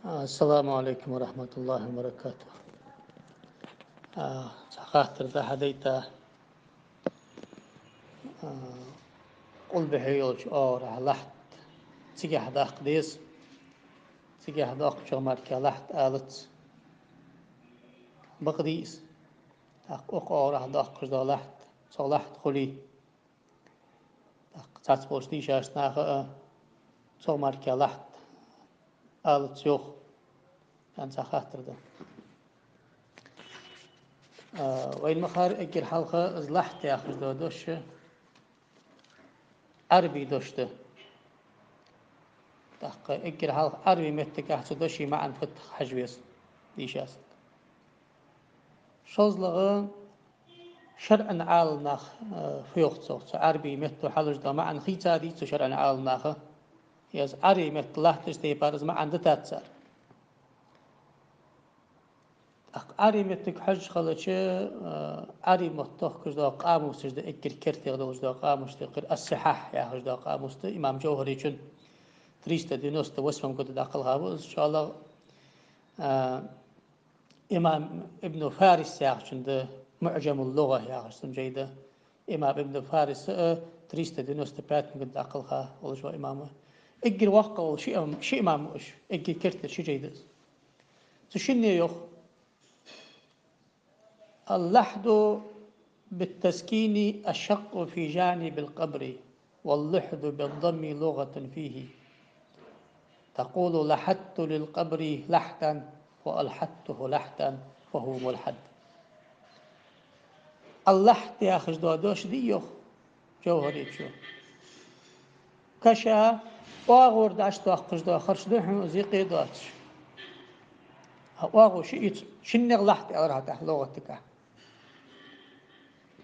السلام عليكم ورحمة الله وبركاته. خاطر ذا حديتا قل بحيوش راح لحت تيجي حدا قديس تيجي حدا شمار كلحت آلت بقديس راح داق كذا لحت صلحت خلي تاتبوش دي شاش ناخ شمار كلحت آلت يوخ كان خاطر ذا وين مخار اجر حلقة زلحت يا أخي دوش عربي دوشته تحق اجر حلقة عربي متك أحسو دوشي معا فتح حجويس ديشاس شوزلغة شرعا عال ناخ فيوخت صوت عربي متو حلوش دا معا خيتا ديتو شرعا عال ناخ يز عربي مت لحتش دي بارز معا دتاتسار عربي متك حج خلچه عربي متوخ كجدا قاموس دا اجر كرتي غدوش دا قاموس تقر الصحاح يا خج دا قاموس دا امام جوهري چون 390 واسمم قد داخل هابو ان شاء الله إمام ابن فارس ياخشند معجم اللغة ياخشند جيدة إمام ابن فارس 390 بات قد أقلها ولا شو إمامه إجر واقع ولا شيء إمام إيش إجر كرتر شيء جيد تشني يخ اللحد بالتسكين الشق في جانب القبر واللحد بالضم لغة فيه تقول لحدت للقبر لحدا وألحدته لحدا وهو ملحد اللحت يا أخي دوش ديوخ جوهري شو كشا واغور داش تأخذ دو خرج دحين زيقي داتش واغو شنغ لحت أورها تح لغتك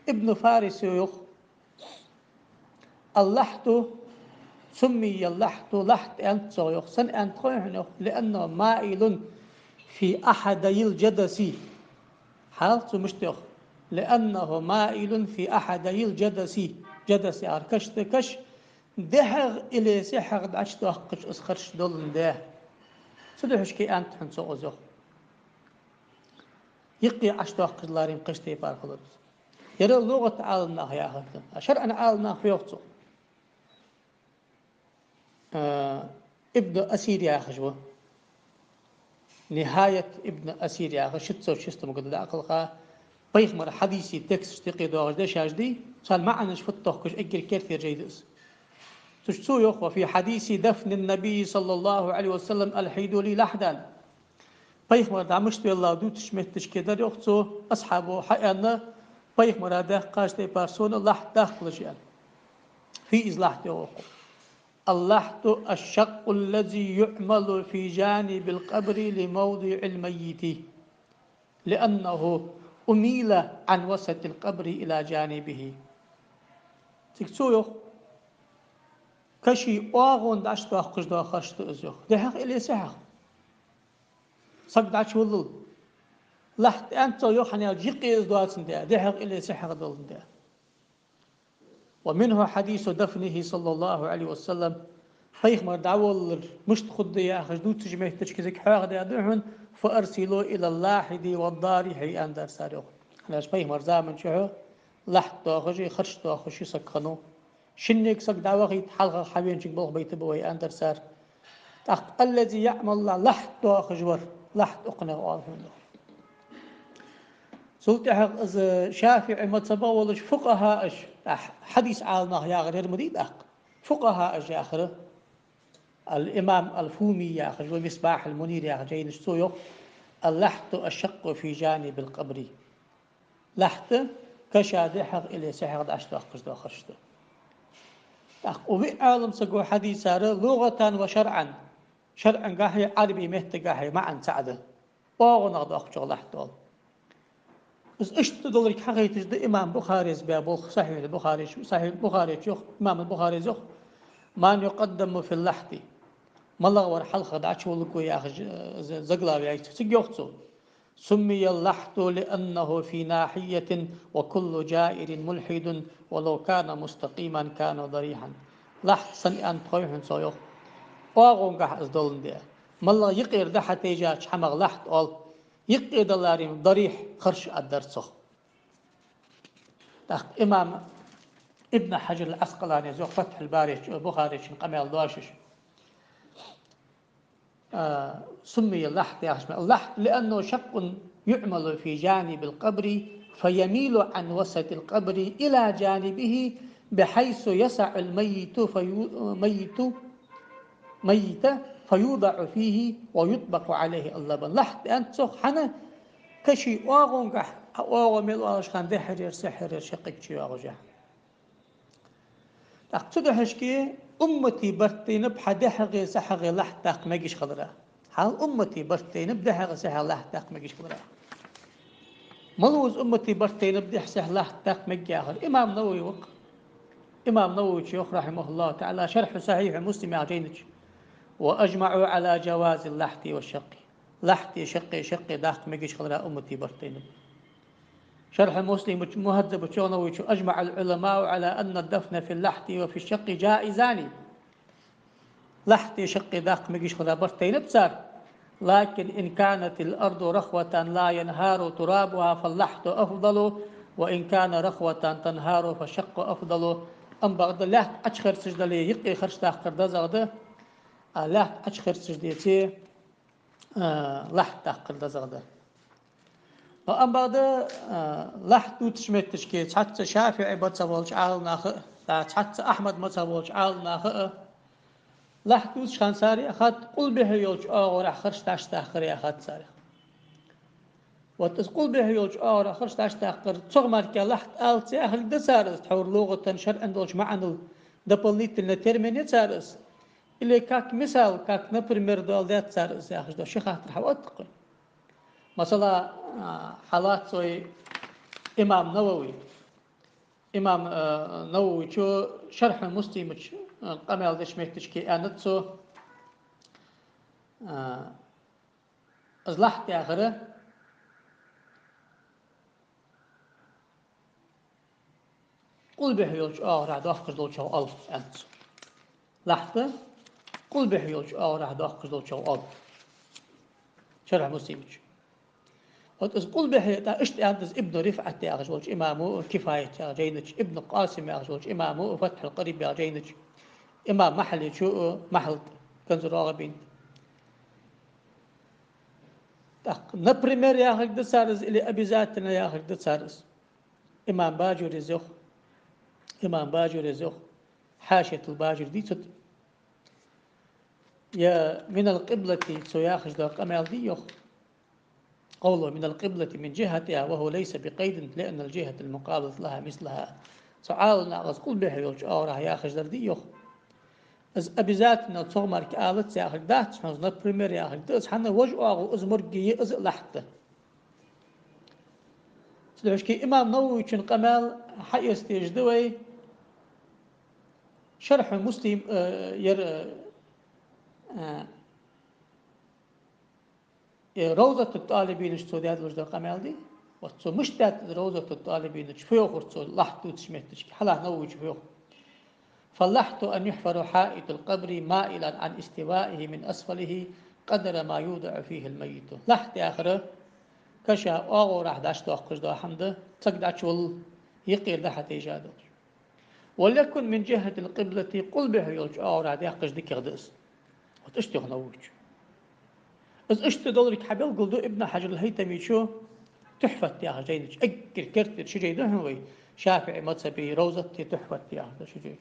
ابن فارس يوخ اللحت سمي اللحت لحت أنت يوخ سن أنت خوينه لأنه مائل في أحدي الجدسي حالته مشتيخ لأنه مائل في أحدي الجدسي جدسي أركش تكش دهغ إلى سحر دعش تأخذ أسخرش دول ده سدحش كي أنت حنسو أزوخ يقي عش تأخذ لارين قشتي بارخلص يرى اللغة عالنا يا أخي أشر أنا عالنا في وقته ابن أسير يا أخي نهاية ابن أسير يا أخي شتسو شستم قد داخلها بيخمر حديثي تكس تقي دوغش ديش هاجدي سال معنا شفتوه كش أجر كثير جيدس تشتو يخوة في حديث دفن النبي صلى الله عليه وسلم الحيد لي لحدا بيخمر دعمشت بالله دو تشمتش كده يخصو أصحابه حقنا بيخمر هذا قاش دي بارسون لحد داخل شيئا في إزلاحت يخوة اللحد الشق الذي يعمل في جانب القبر لموضع الميت لأنه أميل عن وسط القبر إلى جانبه تكتو يخ كشي أغون داش تأخذ دا خشت أزيخ ده حق إلي سحق صق داش ولل لحت أنت يوحنا يجيقي إزدواتن ده حق إلي سحق دولن ده ومنه حديث دفنه صلى الله عليه وسلم فيخمر دعوة مشت خد يا أخي جدود تجمع تشكيزك حاغ ده دحن فأرسلوا إلى اللاحد والدار هي أندر ساريخ خلاص فيخمر زامن شو لحت تأخذ خرش تأخذ سكخنو شنك سك دعوة حلقة حبين شك بلغ بيت بوي أندر سار الذي يعمل لحت تأخذ ور لحت أقنع وآلهم سلطة حق إذ شافعي ما تبولش فقهاء حديث عالنا يا غير مريد فقهاء يا آخر الإمام الفومي يا أخي ومصباح المنير يا أخي نشتويو اللحت الشق في جانب القبر لحت كشاد حق إلي سحق أشتو أخشتو أخشتو وفي عالم سقو حديث لغة وشرعا شرعا قاحي عربي مهت قاحي معا سعده وغنغض أخشو لحتو بس اشتدل لك حقيقة ده إمام بخاري زبابو صحيح البخاري صحيح البخاري شيخ إمام البخاري زخ ما يقدم في اللحد ملغ ورحلخ دعش ولكو يا أخي زقلا يا سجيوختو سمي اللحد لأنه في ناحية وكل جائر ملحد ولو كان مستقيما كان ضريحا لحد سن أن تخيحن صيوخ واغون قح أزدولن دي مالله يقير ده حتى يجاش حمغ لحت أول يقيد اللاريم ضريح خرش الدرسه. تخت إمام ابن حجر العسقلاني زوق فتح الباري بخاري قميل دواشش سمي اللحت يا أخي اللحت لأنه شق يعمل في جانب القبر فيميل عن وسط القبر إلى جانبه بحيث يسع الميت ميت فيوضع فيه ويطبق عليه اللبن. لحت أنت حنا كشي واغونجح واغمل واشخان ده حجر سحر شقيق شي واغجح تقصدهش كي أمتي برتين بحدحغي سحغي لحتاق مجيش خضرا حال أمتي برتين بدحغي سحغ لحتاق مجيش خضرا ملوز أمتي برتين بدح سحغ لحتاق مجي آخر. إمام نووي إمام نووي شيخ رحمه الله تعالى شرح صحيح مسلم عجينج وأجمعوا على جواز اللحت والشقي. لحتي شقي داق مجيش خضرا أمتي برتين. شرح مسلم مهذب شونوي أجمع العلماء على أن الدفن في اللحت وفي الشق جائزان. لحت شق داق مجيش خدا برتين بسار، لكن إن كانت الأرض رخوة لا ينهار ترابها فاللحت أفضل، وإن كان رخوة تنهار فالشق أفضل. أم بعد لحت أشخر سجد لي يقي خرش داق كردا زغده لحت أشخر سجديتي لحت داق كردا زغده. وأم بعد لحت تشمتش كي حتى شافعي بتصبولش عالنا خ حتى أحمد متصبولش عالنا خ لحت خان ساري أخذ قل به يوج راح خرج تاش تاخر أخذ ساري وتقول به يوج راح خرج تاش تاخر تصغمر كلحت آلت أخر دسارس تحور لغة شر أندوش معنا دبليت النترمين سارس اللي كاك مثال كاك نبر مردال ذات سارس أخذ دو شيخ تحوتق مثلا حالات سوي إمام نووي شو شرح مسلم قمل دشمتش كي أنتسو از لحت آخره قل به يوج راح دافكر دول شو ألف أنتسو لحت قل به يوج راح دافكر دول شو ألف شرح مسلم وتز قل به تا اشت أنتز ابن رفعة يا أخوش إمامه كفاية يا جينج ابن قاسم يا أخوش إمامه فتح القريب يا جينج إمام محل شو محل كنز راغبين نبريمير يا أخي دسارس إلي أبي ذاتنا يا أخي دسارس إمام باجور يزوخ حاشية الباجور دي تد يا من القبلة سياخش دو قمال دي يخ قوله من القبلة من جهتها وهو ليس بقيد لأن الجهة المقابلة لها مثلها سعالنا غز قل به يوج راه ياخش در دي يخ از أبي ذاتنا تصغمر كآلت ياخش دات شنز نبريمير ياخش دس حنا وج از مرقي از لحته سلوشكي إمام نووي كن قمال حيث تجدوي شرح مسلم روضة الطالبين اشتودات وجد قمال دي وصو مشتات روضة الطالبين شفيوخ ورصو لحتو تشمتش حلا نووي شفيوخ. فاللحت أن يحفر حائط القبر مائلا عن استوائه من أسفله قدر ما يوضع فيه الميت. لحت آخره كشا راح داشتو أخش دو حمده تقدعش يقير ده حتى يجادو وليكن من جهة القبلة قل به يوج راح يقش ديك يغدس وتشتغ نوج إذ دولك حبيل قلدو ابن حجر الهيتمي شو تحفة يا جينج أكر كرت شجي دهنوي شافعي مذهبي روزة تحفة يا شجي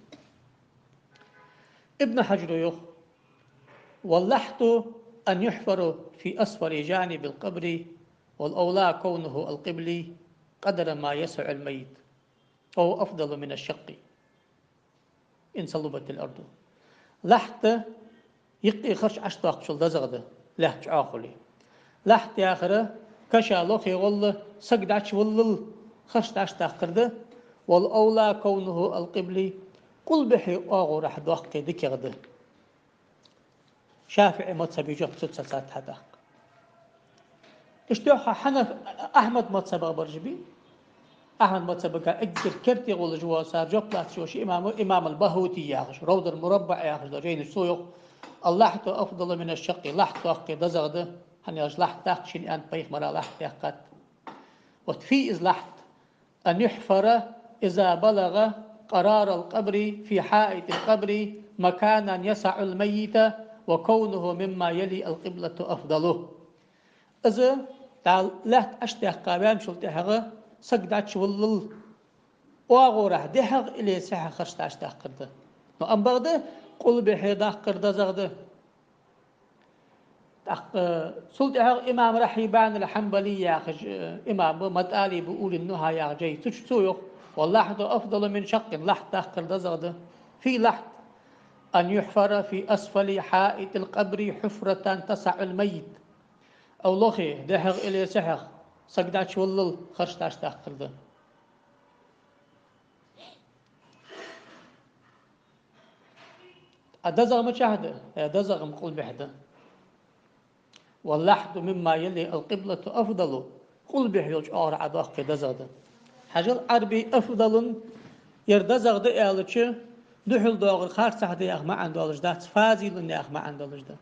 ابن حجر يخ واللحت أن يحفر في أسفل جانب القبر والأولى كونه القبلي قدر ما يسع الميت وهو أفضل من الشق إن صلبت الأرض. لحت يقي خرش أشتاق شل دزغده لحت عاقلي لحت آخره كشا لوخي والله سقدعش والله خرش أشتاق كرده والأولى كونه القبلي قل بحي راح دوخي ذكرده شافعي مذهبي جب ست سات هداك اشتوحا حنف أحمد مذهب برجبي أحمد مذهب أجر كرتي غول جوا صار جب لا شو شيء إمام البهوتي ياخش روض المربع ياخش درجين السوق اللحت أفضل من الشق لحت وقي دزغد هنياش لحت تاخشين أن بيخ مرا لحت يقات وتفي إز لحت أن يحفر إذا بلغ قرار القبر في حائط القبر مكانا يسع الميت وكونه مما يلي القبلة أفضله إذا تعال لحت أشتاق قابام شلتها سقداتش والل وأغورح دهغ إلي سحة خرشت أشتاق قرده أم بغده قل بحيدا قرده زغده سلطة إمام رحيبان الحنبلي يا أخي إمام متالي بقول إنها يا جاي تشتويخ واللحد أفضل من شق لحد قرده زغده في لحد أن يحفر في أسفل حائط القبر حفرة تسع الميت أو لخي دهغ إلي سحة سقدات شولل خرشت أشتاق قرده أدزغ مشاهدة أدزغ مقول بحده واللحد مما يلي القبلة أفضل قل بحيوش أور عدوك دزغد حاجة العربي أفضل يردزغ دي ألتش دحل دوغر خارج سحدي ياخ ما عنده ألش ده فازيل ياخ ما عنده ألش ده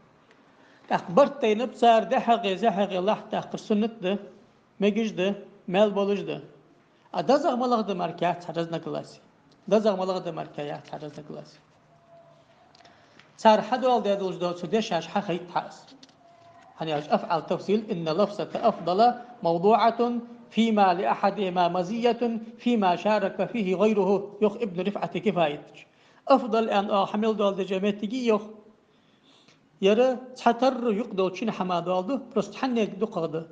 أخبرت نبصار دحقي زحقي لحد أخبر سنة ده مجيش ده مال بولش ده أدزغ ملغ ده مركات حرزنا كلاسي دزغ ملغ ده مركات حرزنا كلاسي صار حد والد يدوش ده سديش هاش حقي تحاس هنياش أفعل تفصيل إن لفظة أفضل موضوعة فيما لأحدهما مزية فيما شارك فيه غيره يخ ابن رفعة كفايتك أفضل أن حمل دول دجامتي يخ يرى تحتر يقدو تشين حما دولده برست حنيك دقغده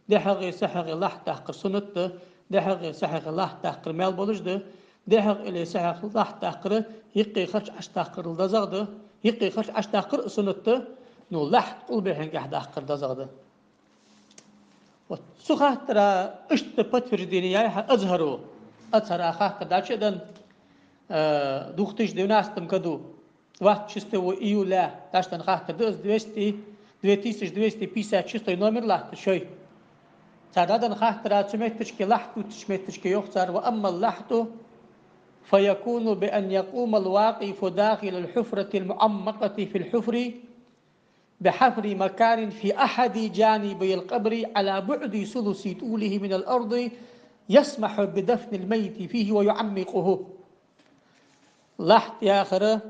ده حقي سحق الله تحقر سنته ده حقي سحق الله تحقر مال بولجده ده حق إلي سحق الله تحقر يقي خرج أشتاقر الدزغده يقي خرج أشتاقر سنته نو لحت قلبي هنگ أحداقر دزغده وسخات ترى اشتبت في الدنيا أظهروا أظهر أخاك داشدن دوختش دوناستم كدو وقت شستو إيو لا داشتن خاك دوز 200 شستو نومر لحت شوي تعدادن خاك ترى تشمتش كي لحت وتشمتش كي يختار وأما اللحت فيكون بأن يقوم الواقف داخل الحفرة المعمقة في الحفر بحفر مكان في أحد جانبي القبر على بعد ثلث طوله من الأرض يسمح بدفن الميت فيه ويعمقه لحت يا آخره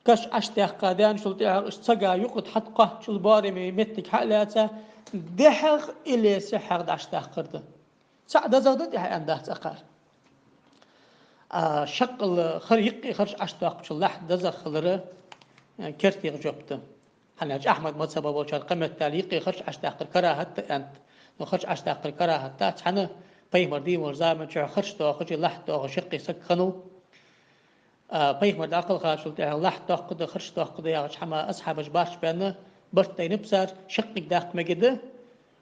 كش أشتاق قادان شلطيها اشتقى يقد حتقه شل باري ميمتك حقلاته دحغ إلي سحر داشتاق قرده سعد زودت دحي أنده تقار شق الخريق خرج أشتاق شل لحت دزخ خلره كرتي جبته هناج أحمد مذهب بوشار قمة تعليقي خرج أشتاق الكراهة أنت وخرج أشتاق الكراهة تات حنا بيمر دي مرزامن شو خرج تو خرج لحت تو شقي سكنوا بيمر داخل خاش لحت تو قد خرج تو قد يا حما أصحاب جباش بأنه برتي نبصر شقي داخل مجده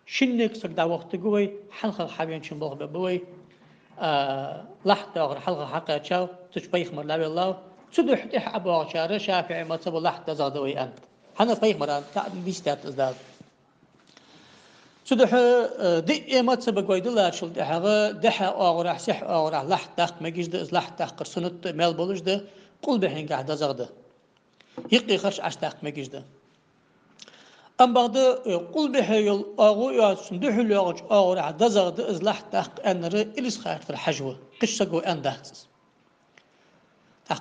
شنك سكدا وقت قوي حلقة حبيان شنبوه ببوي لحت تو حلقة حقا شو تشبيخ لا بالله تدح تح أبو عشارة شافعي مذهب لحت زادوي أنت حنا بيمر بيستات أزداد سدح دي ما تسبق ويدلا شل دحها دحا أغرح سح أغرح لحت داخ ما جيش ده لحت داخ قرصنة مال بولش ده قل بحين قاعد زغده يقي خرش أشتاق ما جيش ده أم بعد قل بحيل أغويات سندح اللي أغرح دزغده إز لحت داخ أنر إلس خير في الحجوة قشة أن دهتس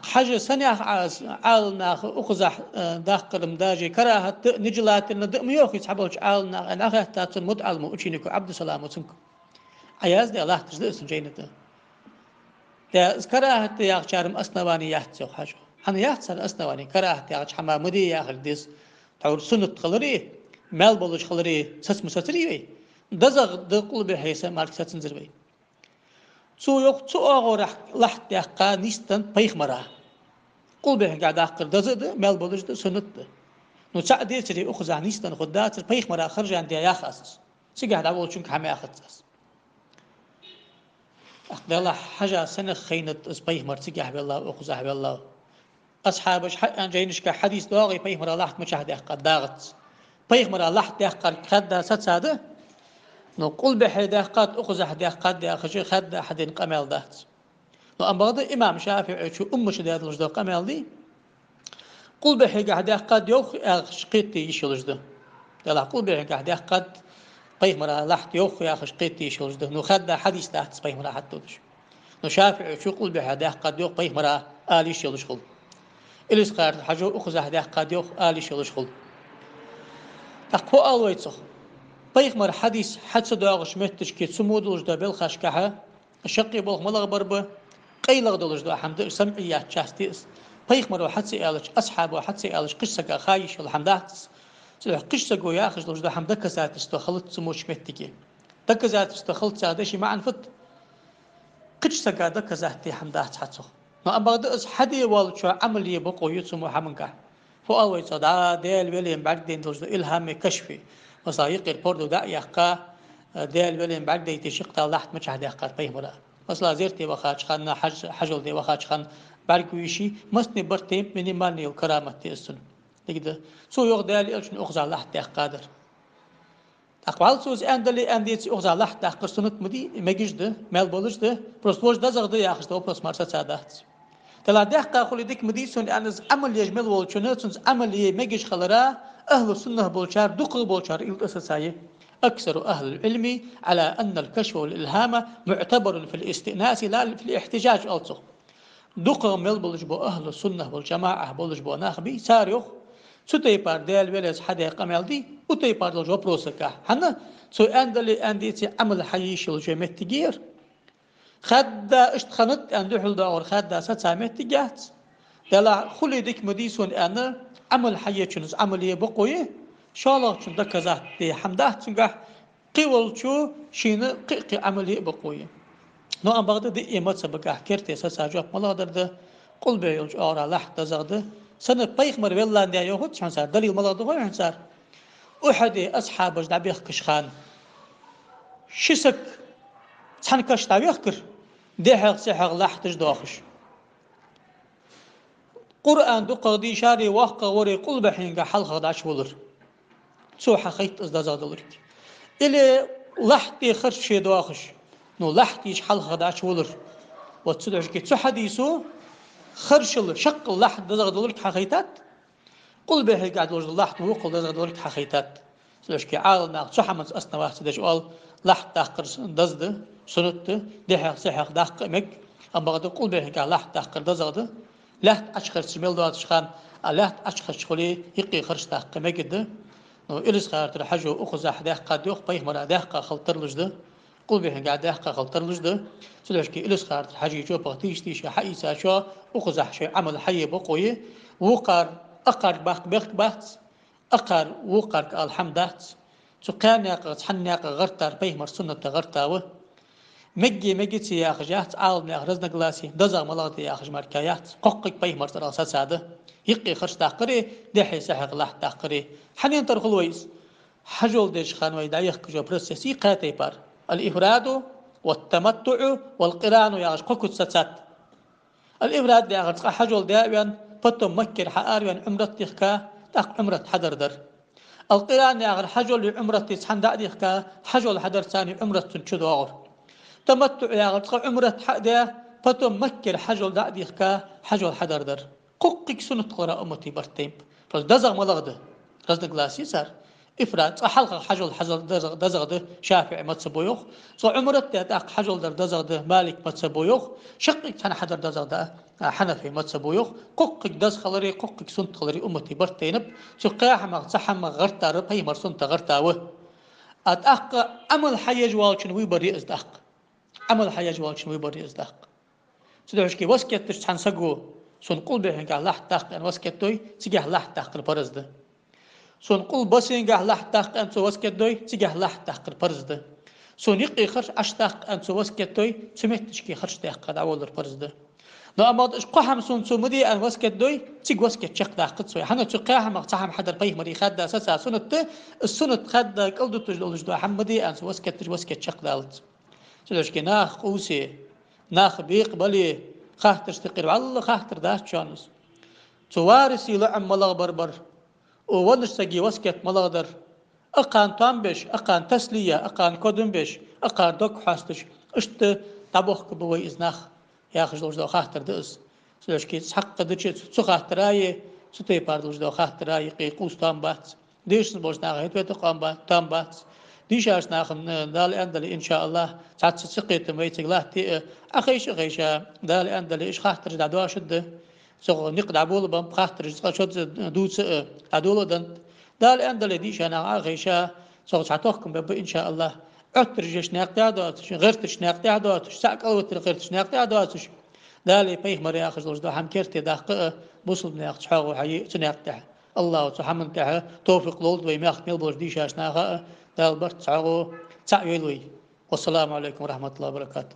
حاجة سنة عالنا أخزح داخل مداجي كراهة نجلات إن دم يوخي سحبوش عالنا أنا أخذ تاتن متعلم وأشينكو عبد السلام وسنكو عياز دي الله تجد اسم جينته ده كراهة يا شارم أسنواني يحتسو حاجة أنا يحتسر أسنواني كراهة يا حمامدي يا ديس تعور سنة خلري مال بولش خلري سس مساتري دزغ دقل بحيسة مالك ساتنزر بي سو يوق سو أغورح لحت يحقا نيستن بيخ مراه قل به قاعد أخر دزد مال بولج ده سنت ده نو سعدي تري أخذ عن نيستن خدات بيخ مراه خرج عن ديا ياخص سي قاعد أقول شنك حما أخذ أخذ الله حاجة سنة خينت اس بيخ مر سي الله أخذ حب الله أصحابش حق أن جاينش كحديث داغي بيخ مراه لحت مشاهد يحقا داغت بيخ مراه لحت يحقا خد ساتساده نو قل بحيدا قد أخذ أحد قد أخذ خد أحد قمل دهت نو أم بعد إمام شافعي شو شداد لجدا قمل دي قل به قاعد قد يوخ شقيتي يشلجده دلا قل به قاعد قد بيه مرا لحت يوخ يا شقيتي يشلجده نو خد حديث تحت بيه مرا حتى نو شافع شو قل به قد يوخ بيه مرا آل يشلجخل إليس قارد حاجة أخذ هذا قد يوخ آل يشلجخل تقوى آل ويتصخ بيه مرا حديث حدث داغش متش كي سمود لجده بالخشكها الشقي بوخ ملغ بربه قيلغ دولجده حمد سمعيات شاستيس بيخ مرو حتى آلش أصحابه حتى آلش قصة خايش الحمدات سلح قصة جويا خش لوجده حمد كزات استخلت سموش متكي دكزات استخلت سادشي ما عنفت قصة قاعدة كزات حمدات حتى ما أبغى دأس حدي والشو عمل يبقى يسمو حمنكه فأول صدا ديل ويليام بعدين لوجده إلهام كشفي وصايق البوردو دا يحقا ديل ويليام بعدين تشقت الله مش هذا يحقا بيه مرا مثلا زيرتي وخاش خان حجل دي وخاش خان بركويشي مستني برتيم مني ماني وكرامة تيسن لكده سو يوغ دالي ألشن أخذ الله تحقادر أقوال سوز أندلي أنديتي أخذ الله تحقر سنت مدي مجده مال بولجده بروستوج ده زغده ياخذ ده بروس مارسات سادات تلا دحقا خلي ديك مديسون أنز عمل يجمل والشناتونز عمل يمجش خلرا أهل السنة بولشار دقل بولشار الأساسية أكثر أهل العلم على أن الكشف والإلهام معتبر في الاستئناس لا في الاحتجاج ألصق دقل مل بولش بو أهل السنة والجماعة بولش بو ناخبي ساريوخ ستي بار ديال ولز حدا قمل دي وتي بار لو بروسكا حنا سو أندي عمل حيش الجمت تجير خدا اشتخنت أن دحول داور خدا ستسامت تجات دلا خلي ديك مديسون أنا عمل حياتشنز عمل يبقوي شالله شن دكزات دي حمده تنجح قول شو شين قي عمل يبقوي نو أم بعد دي إيمات سبقة كرتي ساجوا ملا درد قل بيوج أورا لحظة زغده سنة بيخ مر والله ندي يهود شان صار دليل ملا ده هو صار أحد أصحاب جد بيخ كشخان شسك تحنكش تبيخ كر ده سحر لحظة داخش قرآن دو قضي شاري واقع وري قل بحين حلقة داش ولر سو حقيقة از دازادلر إلى لحظة خرج شيء داخش نو لحظة حلقة داش ولر وتصدق كي تحديثو خرشل شق لحظة دازادلر حقيقات قل به قاعد لوج لحظة وقل دازادلر حقيقات سلوش كي عالنا صحمت أصلا واحد داش قال لحظة داخر دزد سنت ده صحة داخر مك أما قد قل به قاعد لحظة داخر دزد لحت أشخر سميل دوات شخان لحت أشخر شخولي يقي خرج تحق مجد نو إلس خارت الحجو أخذ أحداق قد يخ بيه مرا داق خلطر لجده قل به قاعد داق خلطر لجده سلوش كي إلس خارت الحجي جو بغتيش تيش حقيسا شو أخذ أحشي عمل حي بقوي وقار أقار باق أقار وقار الحمدات سقان ياق حن ياق غرتار بيه مر سنة غرتاوه مجي سياخ جات عالم ياخ رزنا قلاسي دزا ملاطي ياخ مركايات قوقك بيه مرتر أساس هذا يقي خرج تاقري دحي سحق لح تاقري حنين ترخل ويس حجول ديش خان ويدا يخ جو برسسي قاتي بار الإفراد والتمتع والقران ياخ قوكت ستات الإفراد ياخ حجول دائما فتم مكر حاريان عمرت يخكا تاق عمرت حدر در القران ياخ حجول عمرت يسحن داديخكا حجول حدر ثاني عمرت تنشدور تمتع يا غلط عمرة حدا فتم مكر حجل دعديخكا حجل حدر در قوقك سنة قراء أمتي برتيم فز دزغ ملغده رزق لاسي صار إفراد حلقة حجل دزغ ده شافعي متسبويوخ سو عمرة تاق حجل در دزغ ده مالك متسبويوخ شقك كان حدر دزغ ده حنفي متسبويوخ قوقك دز خلري قوقك سنة خلري أمتي برتينب سو قاح ما صحم غرتا رب هي مرسنت غرتاوه أتأق عمل حيج والشن ويبري إزداق عمل حياج والش ويبري إزداق سدوش كي وسكت تشحن سجو سون قول به قال لح تاق أن وسكت دوي تجاه لح تاق البرز ده سون قول بسين قال لح تاق أن سو وسكت دوي تجاه لح تاق البرز ده سون يقي خرج أشتاق أن سو وسكت دوي سمعت تشكي خرج تاق قد أول البرز ده نو أما إيش قحم سون سو مدي أن وسكت دوي تيج وسكت شق تاق سوي حنا تقاها ما صحم حدا البيه مري خد أساسا سنة السنة خد قلدو تجلوج دو حمدي أن سو وسكت شق دالت سلوش كي ناخ قوسي ناخ بيقبلي خاطر تقير والله خاطر داش شانس توارسي لعم ملغ بربر ونش سجي وسكت ملغدر أقان تامبش أقان تسلية أقان كودنبش أقان دوك حاستش اشت طبخ كبوي إزناخ يا خجلوش دو خاطر دس سلوش كي حق دتش سو خاطراي ستي باردوش دو خاطر رايقي قوستان بات ديش بوش ناخ هتوت قام تام بات ديش اش ناخ دال اندل ان شاء الله ساعات سقيت ميت الله تي اخيش غيشا دال اندل ايش خاطر دعوا شد سو نقد عبول بام خاطر شد دوس ادولو دن دال اندل ديش انا غيشا سو ساعتوكم ان شاء الله أترجش نقطع غيرتش نقطع ساق أوتر غيرتش نقطع دالي بيه مريا خجلوش دو هم كرتي داق بوصل بناق تحاول حي تنقطع الله تحمل تاع توفيق لولد ويماخ ميل بوش ديش أشناها دال برت تعو تعيلوي والسلام عليكم ورحمة الله وبركاته.